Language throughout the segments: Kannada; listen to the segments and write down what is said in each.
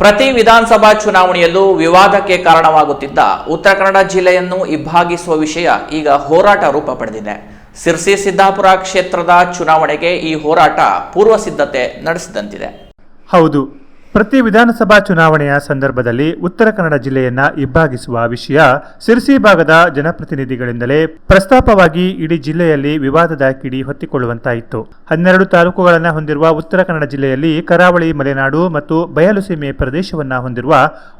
ಪ್ರತಿ ವಿಧಾನಸಭಾ ಚುನಾವಣೆಯಲ್ಲೂ ವಿವಾದಕ್ಕೆ ಕಾರಣವಾಗುತ್ತಿದ್ದ ಉತ್ತರ ಕನ್ನಡ ಜಿಲ್ಲೆಯನ್ನು ಇಬ್ಬಾಗಿಸುವ ವಿಷಯ ಈಗ ಹೋರಾಟ ರೂಪ ಪಡೆದಿದೆ. ಸಿರ್ಸಿ ಸಿದ್ದಾಪುರ ಕ್ಷೇತ್ರದ ಚುನಾವಣೆಗೆ ಈ ಹೋರಾಟ ಪೂರ್ವ ಸಿದ್ಧತೆ ನಡೆಸಿದಂತಿದೆ. ಹೌದು, ಪ್ರತಿ ವಿಧಾನಸಭಾ ಚುನಾವಣೆಯ ಸಂದರ್ಭದಲ್ಲಿ ಉತ್ತರ ಕನ್ನಡ ಜಿಲ್ಲೆಯನ್ನ ಇಬ್ಬಾಗಿಸುವ ವಿಷಯ ಸಿರ್ಸಿ ಭಾಗದ ಜನಪ್ರತಿನಿಧಿಗಳಿಂದಲೇ ಪ್ರಸ್ತಾಪವಾಗಿ ಇಡೀ ಜಿಲ್ಲೆಯಲ್ಲಿ ವಿವಾದದ ಕಿಡಿ ಹೊತ್ತಿಕೊಳ್ಳುವಂತಾಯಿತು. 12 ತಾಲೂಕುಗಳನ್ನು ಹೊಂದಿರುವ ಉತ್ತರ ಕನ್ನಡ ಜಿಲ್ಲೆಯಲ್ಲಿ ಕರಾವಳಿ, ಮಲೆನಾಡು ಮತ್ತು ಬಯಲು ಸೀಮೆ ಪ್ರದೇಶವನ್ನ ಹೊಂದಿರುವ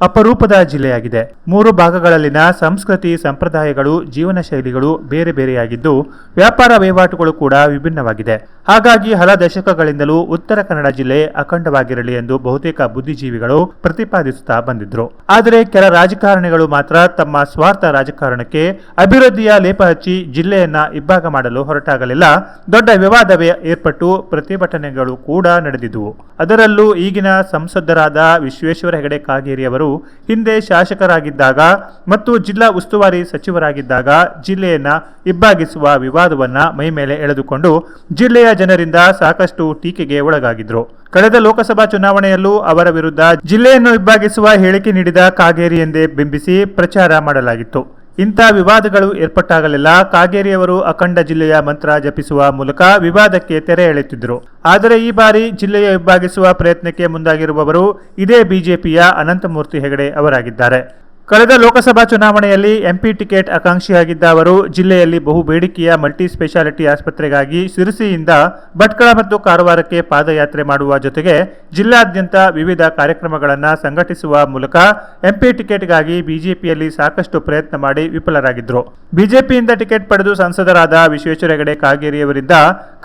ಅಪರೂಪದ ಜಿಲ್ಲೆಯಾಗಿದೆ. 3 ಭಾಗಗಳಲ್ಲಿನ ಸಂಸ್ಕೃತಿ, ಸಂಪ್ರದಾಯಗಳು, ಜೀವನ ಶೈಲಿಗಳು ಬೇರೆ ಬೇರೆಯಾಗಿದ್ದು ವ್ಯಾಪಾರ ವಹಿವಾಟುಗಳು ಕೂಡ ವಿಭಿನ್ನವಾಗಿದೆ. ಹಾಗಾಗಿ ಹಲ ದಶಕಗಳಿಂದಲೂ ಉತ್ತರ ಕನ್ನಡ ಜಿಲ್ಲೆ ಅಖಂಡವಾಗಿರಲಿ ಎಂದು ಬಹುತೇಕ ಬುದ್ಧಿಜೀವಿಗಳು ಪ್ರತಿಪಾದಿಸುತ್ತಾ ಬಂದಿದ್ರು. ಆದರೆ ಕೆಲ ರಾಜಕಾರಣಿಗಳು ಮಾತ್ರ ತಮ್ಮ ಸ್ವಾರ್ಥ ರಾಜಕಾರಣಕ್ಕೆ ಅಭಿವೃದ್ಧಿಯ ಲೇಪ ಹಚ್ಚಿ ಜಿಲ್ಲೆಯನ್ನ ಇಬ್ಬಾಗ ಮಾಡಲು ಹೊರಟಾಗಲಿಲ್ಲ ದೊಡ್ಡ ವಿವಾದವೇ ಏರ್ಪಟ್ಟು ಪ್ರತಿಭಟನೆಗಳು ಕೂಡ ನಡೆದಿದ್ವು. ಅದರಲ್ಲೂ ಈಗಿನ ಸಂಸದರಾದ ವಿಶ್ವೇಶ್ವರ ಹೆಗಡೆ ಕಾಗೇರಿಯವರು ಹಿಂದೆ ಶಾಸಕರಾಗಿದ್ದಾಗ ಮತ್ತು ಜಿಲ್ಲಾ ಉಸ್ತುವಾರಿ ಸಚಿವರಾಗಿದ್ದಾಗ ಜಿಲ್ಲೆಯನ್ನ ಇಬ್ಬಾಗಿಸುವ ವಿವಾದವನ್ನ ಮೈಮೇಲೆ ಎಳೆದುಕೊಂಡು ಜಿಲ್ಲೆಯ ಜನರಿಂದ ಸಾಕಷ್ಟು ಟೀಕೆಗೆ ಒಳಗಾಗಿದ್ರು. ಕಳೆದ ಲೋಕಸಭಾ ಚುನಾವಣೆಯಲ್ಲೂ ಅವರ ವಿರುದ್ಧ ಜಿಲ್ಲೆಯನ್ನು ಇಬ್ಬಾಗಿಸುವ ಹೇಳಿಕೆ ನೀಡಿದ ಕಾಗೇರಿ ಎಂದೇ ಬಿಂಬಿಸಿ ಪ್ರಚಾರ ಮಾಡಲಾಗಿತ್ತು. ಇಂಥ ವಿವಾದಗಳು ಏರ್ಪಟ್ಟಾಗಲೆಲ್ಲ ಕಾಗೇರಿಯವರು ಅಖಂಡ ಜಿಲ್ಲೆಯ ಮಂತ್ರ ಜಪಿಸುವ ಮೂಲಕ ವಿವಾದಕ್ಕೆ ತೆರೆ ಎಳೆಯುತ್ತಿದ್ದರು. ಆದರೆ ಈ ಬಾರಿ ಜಿಲ್ಲೆಯ ಇಬ್ಬಾಗಿಸುವ ಪ್ರಯತ್ನಕ್ಕೆ ಮುಂದಾಗಿರುವವರು ಇದೇ ಬಿಜೆಪಿಯ ಅನಂತಮೂರ್ತಿ ಹೆಗಡೆ ಅವರಾಗಿದ್ದಾರೆ. ಕಳೆದ ಲೋಕಸಭಾ ಚುನಾವಣೆಯಲ್ಲಿ ಎಂಪಿ ಟಿಕೆಟ್ ಆಕಾಂಕ್ಷಿಯಾಗಿದ್ದ ಅವರು ಜಿಲ್ಲೆಯಲ್ಲಿ ಬಹು ಬೇಡಿಕೆಯ ಮಲ್ಟಿ ಸ್ಪೆಷಾಲಿಟಿ ಆಸ್ಪತ್ರೆಗಾಗಿ ಸಿರಸಿಯಿಂದ ಭಟ್ಕಳ ಮತ್ತು ಕಾರವಾರಕ್ಕೆ ಪಾದಯಾತ್ರೆ ಮಾಡುವ ಜೊತೆಗೆ ಜಿಲ್ಲಾದ್ಯಂತ ವಿವಿಧ ಕಾರ್ಯಕ್ರಮಗಳನ್ನು ಸಂಘಟಿಸುವ ಮೂಲಕ ಎಂಪಿ ಟಿಕೆಟ್ಗಾಗಿ ಬಿಜೆಪಿಯಲ್ಲಿ ಸಾಕಷ್ಟು ಪ್ರಯತ್ನ ಮಾಡಿ ವಿಫಲರಾಗಿದ್ದರು. ಬಿಜೆಪಿಯಿಂದ ಟಿಕೆಟ್ ಪಡೆದು ಸಂಸದರಾದ ವಿಶ್ವೇಶ್ವರ ಹೆಗಡೆ ಕಾಗೇರಿಯವರಿಂದ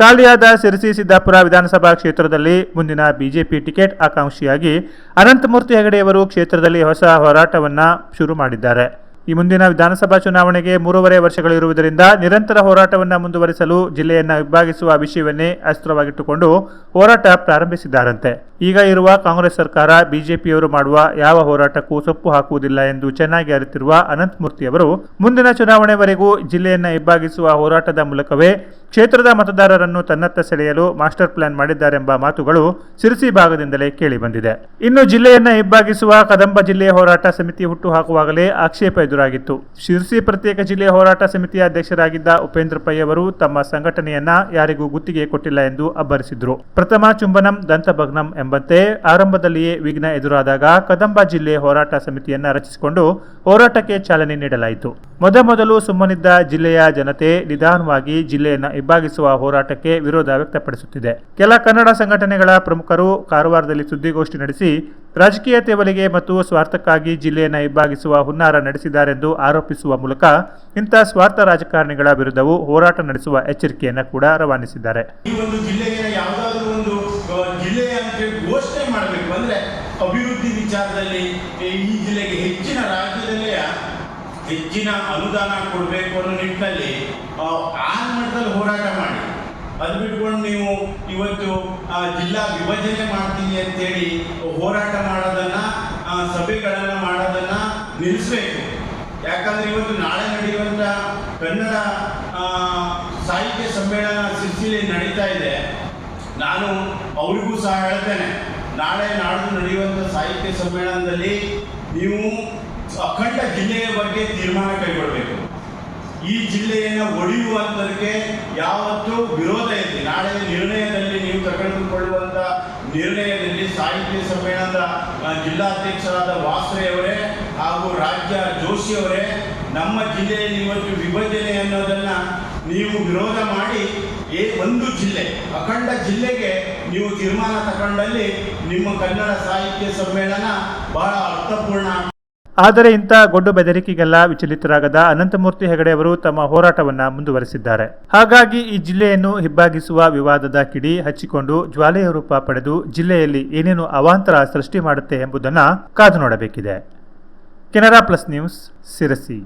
ಖಾಲಿಯಾದ ಸಿರಸಿ ಸಿದ್ದಾಪುರ ವಿಧಾನಸಭಾ ಕ್ಷೇತ್ರದಲ್ಲಿ ಮುಂದಿನ ಬಿಜೆಪಿ ಟಿಕೆಟ್ ಆಕಾಂಕ್ಷಿಯಾಗಿ ಅನಂತಮೂರ್ತಿ ಹೆಗಡೆಯವರು ಕ್ಷೇತ್ರದಲ್ಲಿ ಹೊಸ ಹೋರಾಟವನ್ನ ಶುರು ಮಾಡಿದ್ದಾರೆ. ಈ ಮುಂದಿನ ವಿಧಾನಸಭಾ ಚುನಾವಣೆಗೆ 3.5 ವರ್ಷಗಳಿರುವುದರಿಂದ ನಿರಂತರ ಹೋರಾಟವನ್ನು ಮುಂದುವರಿಸಲು ಜಿಲ್ಲೆಯನ್ನು ವಿಭಾಗಿಸುವ ವಿಷಯವನ್ನೇ ಅಸ್ತ್ರವಾಗಿಟ್ಟುಕೊಂಡು ಹೋರಾಟ ಪ್ರಾರಂಭಿಸಿದ್ದಾರಂತೆ. ಈಗ ಇರುವ ಕಾಂಗ್ರೆಸ್ ಸರ್ಕಾರ ಬಿಜೆಪಿಯವರು ಮಾಡುವ ಯಾವ ಹೋರಾಟಕ್ಕೂ ಸೊಪ್ಪು ಹಾಕುವುದಿಲ್ಲ ಎಂದು ಚೆನ್ನಾಗಿ ಅರಿತಿರುವ ಅನಂತಮೂರ್ತಿಯವರು ಮುಂದಿನ ಚುನಾವಣೆವರೆಗೂ ಜಿಲ್ಲೆಯನ್ನು ಇಬ್ಬಾಗಿಸುವ ಹೋರಾಟದ ಮೂಲಕವೇ ಕ್ಷೇತ್ರದ ಮತದಾರರನ್ನು ತನ್ನತ್ತ ಸೆಳೆಯಲು ಮಾಸ್ಟರ್ ಪ್ಲಾನ್ ಮಾಡಿದ್ದಾರೆಂಬ ಮಾತುಗಳು ಸಿರಸಿ ಭಾಗದಿಂದಲೇ ಕೇಳಿ ಬಂದಿದೆ. ಇನ್ನು ಜಿಲ್ಲೆಯನ್ನ ಇಬ್ಬಾಗಿಸುವ ಕದಂಬ ಜಿಲ್ಲೆಯ ಹೋರಾಟ ಸಮಿತಿ ಹುಟ್ಟು ಹಾಕುವಾಗಲೇ ಆಕ್ಷೇಪ ಎದುರಾಗಿತ್ತು. ಶಿರಸಿ ಪ್ರತ್ಯೇಕ ಜಿಲ್ಲೆಯ ಹೋರಾಟ ಸಮಿತಿಯ ಅಧ್ಯಕ್ಷರಾಗಿದ್ದ ಉಪೇಂದ್ರ ಪೈ ಅವರು ತಮ್ಮ ಸಂಘಟನೆಯನ್ನ ಯಾರಿಗೂ ಗುತ್ತಿಗೆ ಕೊಟ್ಟಿಲ್ಲ ಎಂದು ಅಬ್ಬರಿಸಿದ್ರು. ಪ್ರಥಮ ಚುಂಬನಂ ದಂತಭಗ್ನಂ ಎಂಬಂತೆ ಆರಂಭದಲ್ಲಿಯೇ ವಿಘ್ನ ಎದುರಾದಾಗ ಕದಂಬ ಜಿಲ್ಲೆ ಹೋರಾಟ ಸಮಿತಿಯನ್ನ ರಚಿಸಿಕೊಂಡು ಹೋರಾಟಕ್ಕೆ ಚಾಲನೆ ನೀಡಲಾಯಿತು. ಮೊದಲು ಸುಮ್ಮನಿದ್ದ ಜಿಲ್ಲೆಯ ಜನತೆ ನಿಧಾನವಾಗಿ ಜಿಲ್ಲೆಯನ್ನ ಇಬ್ಬಾಗಿಸುವ ಹೋರಾಟಕ್ಕೆ ವಿರೋಧ ವ್ಯಕ್ತಪಡಿಸುತ್ತಿದೆ. ಕೆಲ ಕನ್ನಡ ಸಂಘಟನೆಗಳ ಪ್ರಮುಖರು ಕಾರವಾರದಲ್ಲಿ ಸುದ್ದಿಗೋಷ್ಠಿ ನಡೆಸಿ ರಾಜಕೀಯ ತೆವಲಿಗೆ ಮತ್ತು ಸ್ವಾರ್ಥಕ್ಕಾಗಿ ಜಿಲ್ಲೆಯನ್ನು ಇಬ್ಬಾಗಿಸುವ ಹುನ್ನಾರ ನಡೆಸಿದ್ದಾರೆಂದು ಆರೋಪಿಸುವ ಮೂಲಕ ಇಂಥ ಸ್ವಾರ್ಥ ರಾಜಕಾರಣಿಗಳ ವಿರುದ್ಧವೂ ಹೋರಾಟ ನಡೆಸುವ ಎಚ್ಚರಿಕೆಯನ್ನು ಕೂಡ ರವಾನಿಸಿದ್ದಾರೆ. ಈ ಒಂದು ಜಿಲ್ಲೆಗೆ ಯಾವುದಾದ್ರೂ ಒಂದು ಜಿಲ್ಲೆಯ ಘೋಷಣೆ ಮಾಡಬೇಕು ಅಂದ್ರೆ ಅಭಿವೃದ್ಧಿ ವಿಚಾರದಲ್ಲಿ ಈ ಜಿಲ್ಲೆಗೆ ಹೆಚ್ಚಿನ ರಾಜ್ಯದಲ್ಲೇ ಹೆಚ್ಚಿನ ಅನುದಾನ ಕೊಡಬೇಕು ಅನ್ನೋ ನಿಟ್ಟಿನಲ್ಲಿ ಆ ಮಟ್ಟದಲ್ಲಿ ಹೋರಾಟ ಮಾಡಿ, ಅದು ಬಿಟ್ಕೊಂಡು ನೀವು ಇವತ್ತು ಜಿಲ್ಲಾ ವಿಭಜನೆ ಮಾಡ್ತೀನಿ ಅಂತೇಳಿ ಹೋರಾಟ ಮಾಡೋದನ್ನ, ಸಭೆಗಳನ್ನು ಮಾಡೋದನ್ನ ನಿಲ್ಲಿಸಬೇಕು. ಯಾಕಂದ್ರೆ ಇವತ್ತು ನಾಳೆ ನಡೆಯುವಂಥ ಕನ್ನಡ ಸಾಹಿತ್ಯ ಸಮ್ಮೇಳನ ಸಿರ್ಸಿಲಿ ನಡೀತಾ ಇದೆ. ನಾನು ಅವರಿಗೂ ಸಹ ಹೇಳ್ತೇನೆ, ನಾಳೆ ನಾಡ್ದು ನಡೆಯುವಂಥ ಸಾಹಿತ್ಯ ಸಮ್ಮೇಳನದಲ್ಲಿ ನೀವು ಅಖಂಡ ಜಿಲ್ಲೆಯ ಬಗ್ಗೆ ತೀರ್ಮಾನ ಕೈಗೊಳ್ಳಬೇಕು. ಈ ಜಿಲ್ಲೆಯನ್ನು ಒಡೆಯುವಂಥದಕ್ಕೆ ಯಾವತ್ತೂ ವಿರೋಧ ಇದೆ. ನಾಳೆ ನಿರ್ಣಯದಲ್ಲಿ ನೀವು ತೆಗೆದುಕೊಳ್ಳುವಂಥ ನಿರ್ಣಯದಲ್ಲಿ ಸಾಹಿತ್ಯ ಸಮ್ಮೇಳನದ ಜಿಲ್ಲಾಧ್ಯಕ್ಷರಾದ ವಾಸ್ರೆಯವರೇ ಹಾಗೂ ರಾಜ್ಯ ಜೋಶಿಯವರೇ ನಮ್ಮ ಜಿಲ್ಲೆಯಲ್ಲಿ ಇವತ್ತು ವಿಭಜನೆ ಅನ್ನೋದನ್ನ ನೀವು ವಿರೋಧ ಮಾಡಿ ಒಂದು ಜಿಲ್ಲೆ ಅಖಂಡ ಜಿಲ್ಲೆಗೆ ನೀವು ತೀರ್ಮಾನ ತಗೊಂಡಲ್ಲಿ ನಿಮ್ಮ ಕನ್ನಡ ಸಾಹಿತ್ಯ ಸಮ್ಮೇಳನ ಬಹಳ ಅರ್ಥಪೂರ್ಣ. ಆದರೆ ಇಂಥ ಗೊಡ್ಡು ಬೆದರಿಕೆಗೆಲ್ಲ ವಿಚಲಿತರಾಗದ ಅನಂತಮೂರ್ತಿ ಹೆಗಡೆ ಅವರು ತಮ್ಮ ಹೋರಾಟವನ್ನ ಮುಂದುವರೆಸಿದ್ದಾರೆ. ಹಾಗಾಗಿ ಈ ಜಿಲ್ಲೆಯನ್ನು ಇಬ್ಬಾಗಿಸುವ ವಿವಾದದ ಕಿಡಿ ಹಚ್ಚಿಕೊಂಡು ಜ್ವಾಲೆಯ ರೂಪ ಪಡೆದು ಜಿಲ್ಲೆಯಲ್ಲಿ ಏನೇನು ಅವಾಂತರ ಸೃಷ್ಟಿ ಮಾಡುತ್ತೆ ಎಂಬುದನ್ನು ಕಾದು ನೋಡಬೇಕಿದೆ. Canara plus news, Sirsi.